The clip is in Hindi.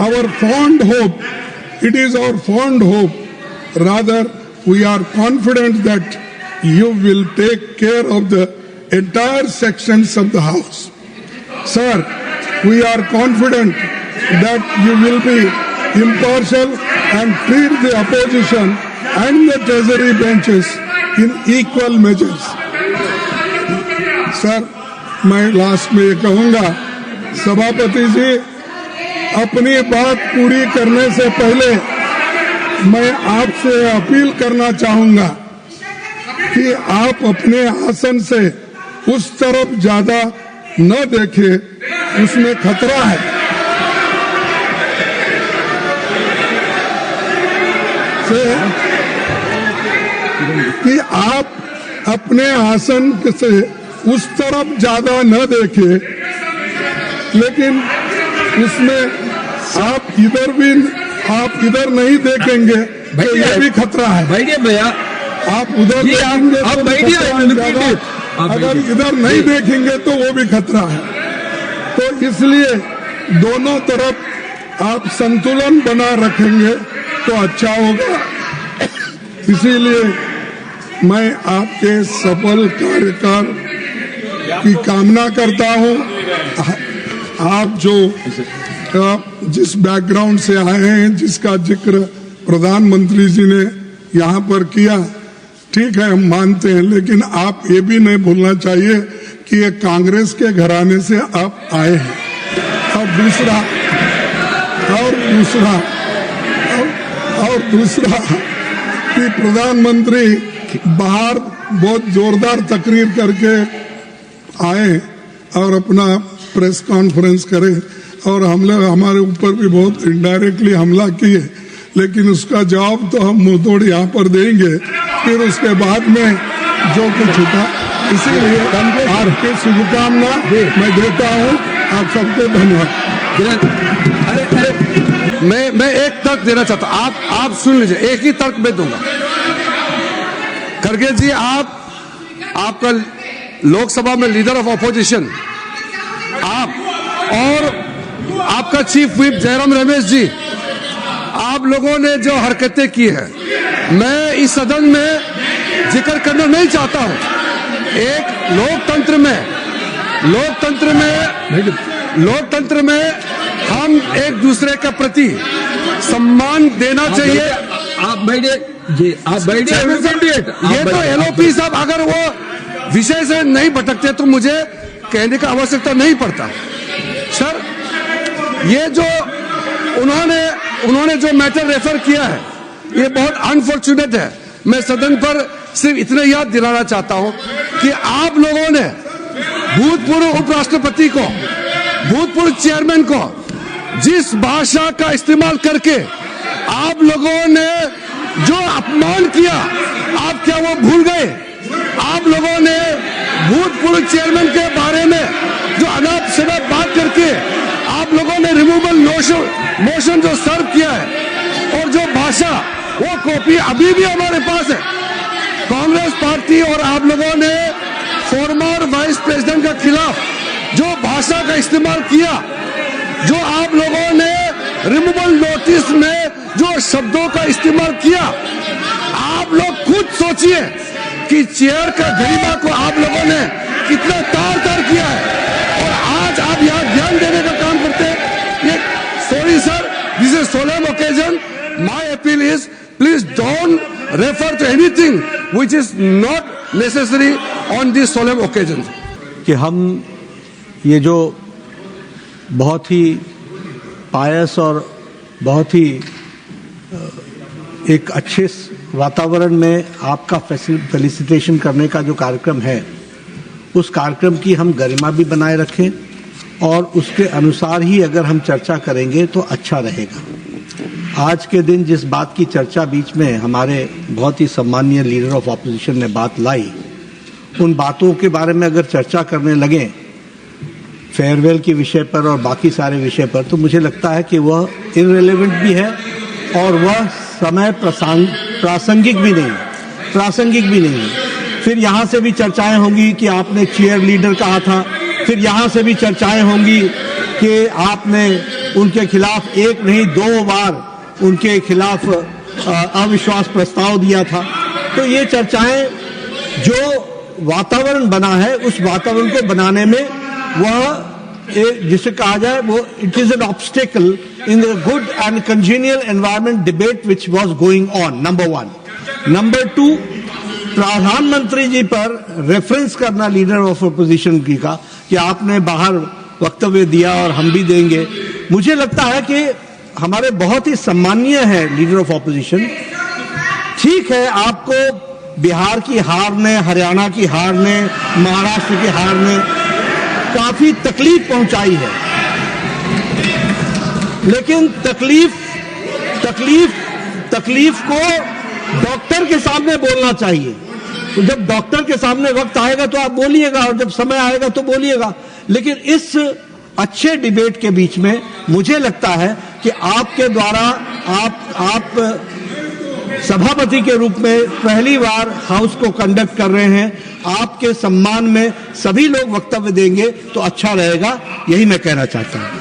our fond hope, it is our fond hope, rather we are confident that you will take care of the entire sections of the House. Sir, we are confident that you will be impartial and treat the opposition and the treasury benches in equal measures. Sir, मैं लास्ट में ये कहूंगा, सभापति जी, अपनी बात पूरी करने से पहले मैं आपसे अपील करना चाहूंगा कि आप अपने आसन से उस तरफ ज्यादा न देखें, उसमें खतरा है। कि आप अपने आसन से उस तरफ ज्यादा न देखें, लेकिन उसमें आप इधर नहीं देखेंगे तो ये भी खतरा है। भैया आप उधर देखेंगे तो अगर इधर नहीं देखेंगे तो वो भी खतरा है। तो इसलिए दोनों तरफ आप संतुलन बना रखेंगे तो अच्छा होगा। इसीलिए मैं आपके सफल कार्यकाल की कामना करता हूं। आप जो जिस बैकग्राउंड से आए हैं, जिसका जिक्र प्रधानमंत्री जी ने यहाँ पर किया, ठीक है, हम मानते हैं, लेकिन आप ये भी नहीं भूलना चाहिए कि ये कांग्रेस के घराने से आप आए हैं। और दूसरा कि प्रधानमंत्री बाहर बहुत जोरदार तकरीर करके आए और अपना प्रेस कॉन्फ्रेंस करे और हमारे ऊपर भी बहुत इनडायरेक्टली हमला किए, लेकिन उसका जवाब तो हम मुंह तोड़ यहाँ पर देंगे फिर उसके बाद में जो कुछ होता। इसीलिए आपकी शुभकामना मैं देता हूँ। आप सबको धन्यवाद। मैं एक तर्क देना चाहता हूँ, आप सुन लीजिए, एक ही तर्क मैं दूंगा। खड़गे जी, आपका लोकसभा में लीडर ऑफ ऑपोजिशन, आप और आपका चीफ व्हिप जयराम रमेश जी, आप लोगों ने जो हरकतें की है, मैं इस सदन में जिक्र करना नहीं चाहता हूं। एक लोकतंत्र में हम एक दूसरे के प्रति सम्मान देना चाहिए। आप बैठिए जी, आप बैठिए। ये तो एलओपी साहब अगर वो विषय से नहीं भटकते तो मुझे कहने का आवश्यकता नहीं पड़ता। सर, ये जो उन्होंने जो मैटर रेफर किया है, ये बहुत अनफॉर्चुनेट है। मैं सदन पर सिर्फ इतना याद दिलाना चाहता हूं कि आप लोगों ने भूतपूर्व उपराष्ट्रपति को, भूतपूर्व चेयरमैन को जिस भाषा का इस्तेमाल करके आप लोगों ने जो अपमान किया, आप क्या वो भूल गए? आप लोगों ने भूतपूर्व चेयरमैन के बारे में जो अनाप शनाप बात करके आप लोगों ने रिमूवल मोशन जो सर्व किया है, और जो भाषा, वो कॉपी अभी भी हमारे पास है। कांग्रेस पार्टी और आप लोगों ने फॉर्मर वाइस प्रेसिडेंट के खिलाफ जो भाषा का इस्तेमाल किया, जो आप लोगों ने रिमूवल नोटिस में जो शब्दों का इस्तेमाल किया, आप लोग खुद सोचिए कि चेयर का गरिमा को आप लोगों ने कितना तार किया है, और आज आप यहाँ ध्यान देने का काम करते हैं। Sorry sir, this is a solemn occasion. My appeal is, please don't refer to anything which is not necessary on this solemn occasion. कि हम ये जो बहुत ही पायस और बहुत ही एक अच्छे वातावरण में आपका फेलिसिटेशन करने का जो कार्यक्रम है, उस कार्यक्रम की हम गरिमा भी बनाए रखें और उसके अनुसार ही अगर हम चर्चा करेंगे तो अच्छा रहेगा। आज के दिन जिस बात की चर्चा बीच में हमारे बहुत ही सम्मानीय लीडर ऑफ ऑपोजिशन ने बात लाई, उन बातों के बारे में अगर चर्चा करने लगे फेयरवेल के विषय पर और बाकी सारे विषय पर, तो मुझे लगता है कि वह इररिलेवेंट भी है और वह समय प्रासंगिक भी नहीं। फिर यहाँ से भी चर्चाएं होंगी कि आपने चेयर लीडर कहा था, फिर यहाँ से भी चर्चाएं होंगी कि आपने उनके खिलाफ एक नहीं 2 बार उनके खिलाफ अविश्वास प्रस्ताव दिया था। तो ये चर्चाएं, जो वातावरण बना है उस वातावरण को बनाने में वह जिसे कहा जाए वो it is an obstacle in the good and congenial environment debate which was going on, number 1। Number 2, प्रधानमंत्री जी पर रेफरेंस करना लीडर ऑफ अपोजिशन की का कि आपने बाहर वक्तव्य दिया और हम भी देंगे। मुझे लगता है कि हमारे बहुत ही सम्मानीय है लीडर ऑफ ऑपोजिशन। ठीक है, आपको बिहार की हार ने, हरियाणा की हार ने, महाराष्ट्र की हार ने काफी तकलीफ पहुंचाई है, लेकिन तकलीफ को डॉक्टर के सामने बोलना चाहिए। तो जब डॉक्टर के सामने वक्त आएगा तो आप बोलिएगा, और जब समय आएगा तो बोलिएगा। लेकिन इस अच्छे डिबेट के बीच में मुझे लगता है कि आपके द्वारा आप सभापति के रूप में पहली बार हाउस को कंडक्ट कर रहे हैं, आपके सम्मान में सभी लोग वक्तव्य देंगे तो अच्छा रहेगा, यही मैं कहना चाहता हूं।